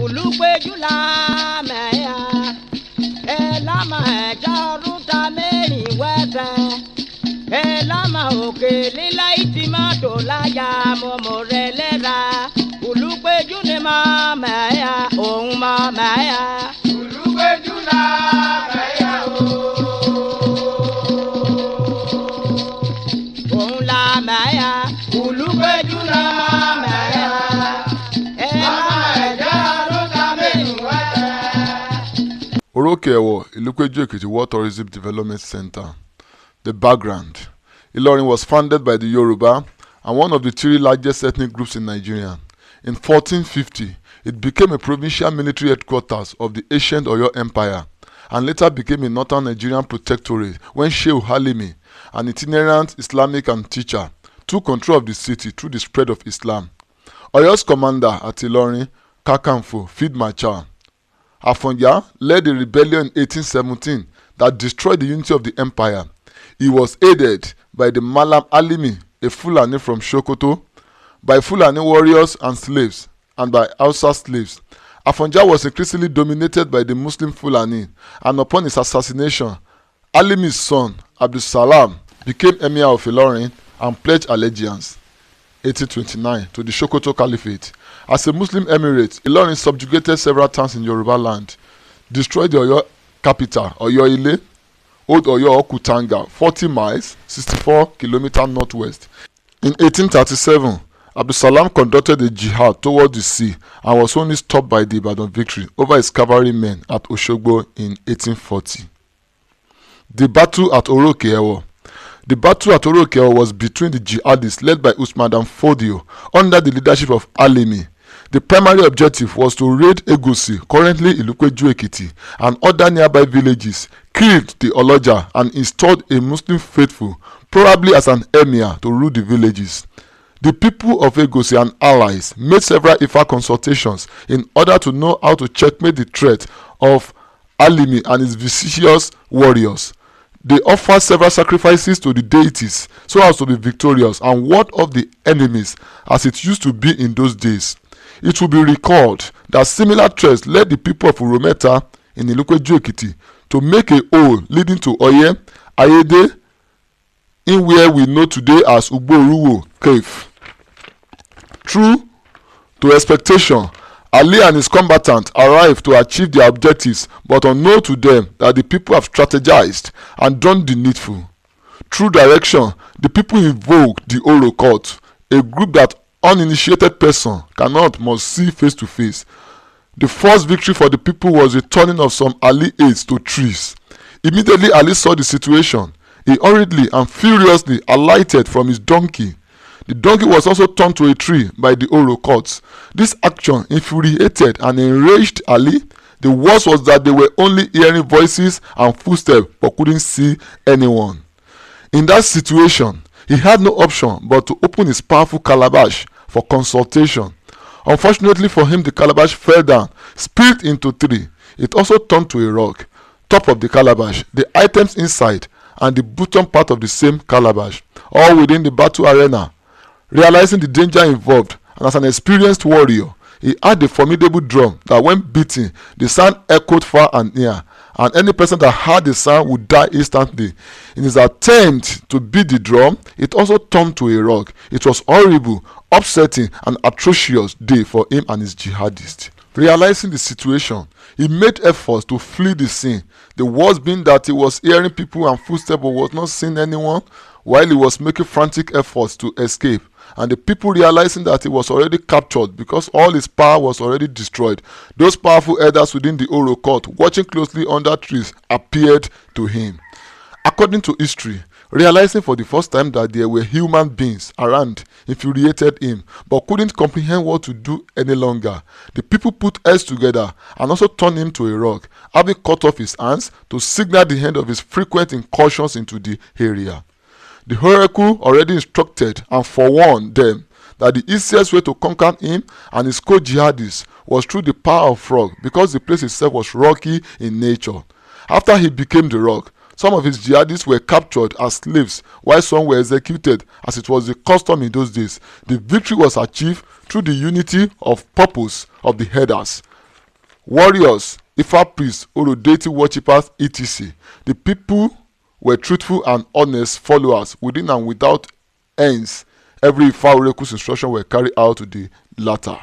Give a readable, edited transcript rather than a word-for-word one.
Ulupeju-la meya, elama eja ruta meri wete, elama oke lila itima dolaya momorelera. Ulupeju ne ma meya, ohun ma meya. Ulupeju-la meya o. Ohun la meya, Ulupeju-la meya. Oroke Ewo, Ilupeju-Ekiti World Tourism Development Center. The background. Ilorin was founded by the Yoruba and one of the three largest ethnic groups in Nigeria. In 1450, it became a provincial military headquarters of the ancient Oyo Empire and later became a northern Nigerian protectorate when Sheikh Halimi, an itinerant Islamic and teacher, took control of the city through the spread of Islam. Oyo's commander at Ilorin, Kakanfo, Field Marshal Afonja, led a rebellion in 1817 that destroyed the unity of the empire. He was aided by the Malam Alimi, a Fulani from Sokoto, by Fulani warriors and slaves, and by Hausa slaves. Afonja was increasingly dominated by the Muslim Fulani, and upon his assassination, Alimi's son, Abdul Salam, became Emir of Ilorin and pledged allegiance 1829 to the Sokoto Caliphate. As a Muslim emirate, Ilorin subjugated several towns in Yoruba land, destroyed the Oyo capital, Oyo-Ile, Old Oyo Okutanga, 40 miles, 64 kilometers northwest. In 1837, Abdul Salam conducted a jihad toward the sea and was only stopped by the Ibadan victory over his cavalry men at Oshogbo in 1840. The battle at Oroke Ewo. The battle at Oroke Ewo was between the jihadists led by Usman Dan Fodio under the leadership of Alimi. The primary objective was to raid Egusi, currently Ilupeju-Ekiti, and other nearby villages, killed the Oloja, and installed a Muslim faithful, probably as an emir, to rule the villages. The people of Egusi and allies made several Ifa consultations in order to know how to checkmate the threat of Alimi and his vicious warriors. They offered several sacrifices to the deities so as to be victorious and ward off the enemies as it used to be in those days. It will be recalled that similar threats led the people of Urometa in Ilupeju-Ekiti to make a hole leading to Oye, Ayede, in where we know today as Ugbo-Oruwo Cave. True to expectation, Ali and his combatants arrived to achieve their objectives, but unknown to them that the people have strategized and done the needful. Through direction, the people invoked the Oroke, a group that uninitiated person must see face to face. The first victory for the people was the turning of some Ali aides to trees. Immediately Ali saw the situation. He hurriedly and furiously alighted from his donkey. The donkey was also turned to a tree by the Oroke. This action infuriated and enraged Ali. The worst was that they were only hearing voices and footsteps but couldn't see anyone. In that situation, he had no option but to open his powerful calabash for consultation. Unfortunately for him, the calabash fell down, split into three. It also turned to a rock. Top of the calabash, the items inside, and the bottom part of the same calabash, all within the battle arena. Realizing the danger involved, and as an experienced warrior, he had a formidable drum that when beaten, the sound echoed far and near, and any person that heard the sound would die instantly. In his attempt to beat the drum, it also turned to a rock. It was horrible, upsetting, and atrocious day for him and his jihadists. Realizing the situation, he made efforts to flee the scene. The worst being that he was hearing people and footsteps but was not seeing anyone, while he was making frantic efforts to escape. And the people, realizing that he was already captured because all his power was already destroyed, those powerful elders within the Oroke, watching closely under trees, appeared to him. According to history, realizing for the first time that there were human beings around infuriated him, but couldn't comprehend what to do any longer. The people put heads together and also turned him to a rock, having cut off his hands to signal the end of his frequent incursions into the area. The oracle already instructed and forewarned them that the easiest way to conquer him and his co-jihadists was through the power of rock, because the place itself was rocky in nature. After he became the rock, Some of his jihadists were captured as slaves, while some were executed, as it was the custom in those days. The victory was achieved through the unity of purpose of the headers, warriors, Ifa priests, Oro deity worshippers, etc. The people were truthful and honest followers within and without ends. Every Ifa oracle's instruction were carried out to the latter.